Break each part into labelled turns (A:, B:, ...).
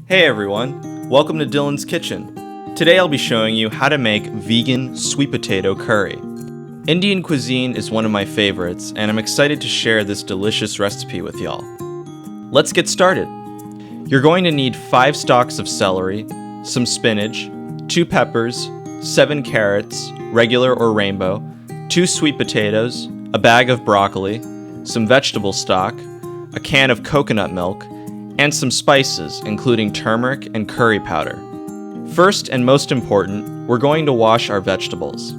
A: Hey everyone, welcome to Dylan's Kitchen. Today I'll be showing you how to make vegan sweet potato curry. Indian cuisine is one of my favorites, and I'm excited to share this delicious recipe with y'all. Let's get started. You're going to need 5 stalks of celery, some spinach, 2 peppers, 7 carrots, regular or rainbow, 2 sweet potatoes, a bag of broccoli, some vegetable stock, a can of coconut milk, and some spices, including turmeric and curry powder. First and most important, we're going to wash our vegetables.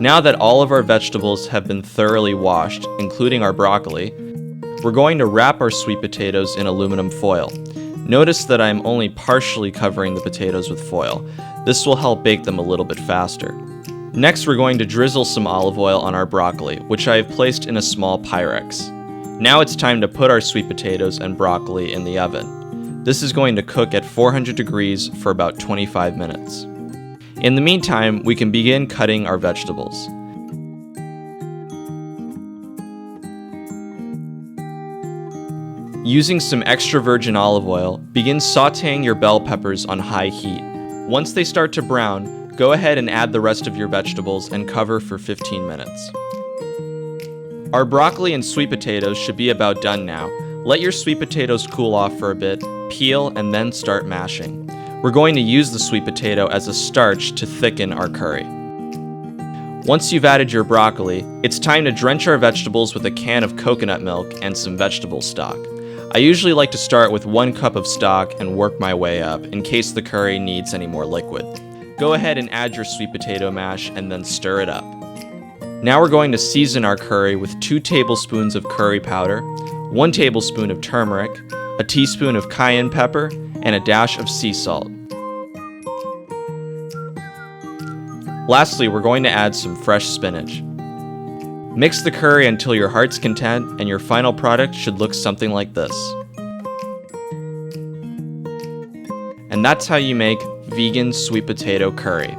A: Now that all of our vegetables have been thoroughly washed, including our broccoli, we're going to wrap our sweet potatoes in aluminum foil. Notice that I'm only partially covering the potatoes with foil. This will help bake them a little bit faster. Next, we're going to drizzle some olive oil on our broccoli, which I have placed in a small Pyrex. Now it's time to put our sweet potatoes and broccoli in the oven. This is going to cook at 400 degrees for about 25 minutes. In the meantime, we can begin cutting our vegetables. Using some extra virgin olive oil, begin sauteing your bell peppers on high heat. Once they start to brown, go ahead and add the rest of your vegetables and cover for 15 minutes. Our broccoli and sweet potatoes should be about done now. Let your sweet potatoes cool off for a bit, peel, and then start mashing. We're going to use the sweet potato as a starch to thicken our curry. Once you've added your broccoli, it's time to drench our vegetables with a can of coconut milk and some vegetable stock. I usually like to start with 1 cup of stock and work my way up in case the curry needs any more liquid. Go ahead and add your sweet potato mash and then stir it up. Now we're going to season our curry with 2 tablespoons of curry powder, 1 tablespoon of turmeric, a teaspoon of cayenne pepper, and a dash of sea salt. Lastly, we're going to add some fresh spinach. Mix the curry until your heart's content, and your final product should look something like this. And that's how you make vegan sweet potato curry.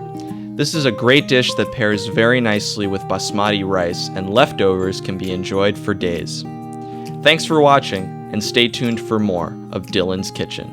A: This is a great dish that pairs very nicely with basmati rice, and leftovers can be enjoyed for days. Thanks for watching, and stay tuned for more of Dylan's Kitchen.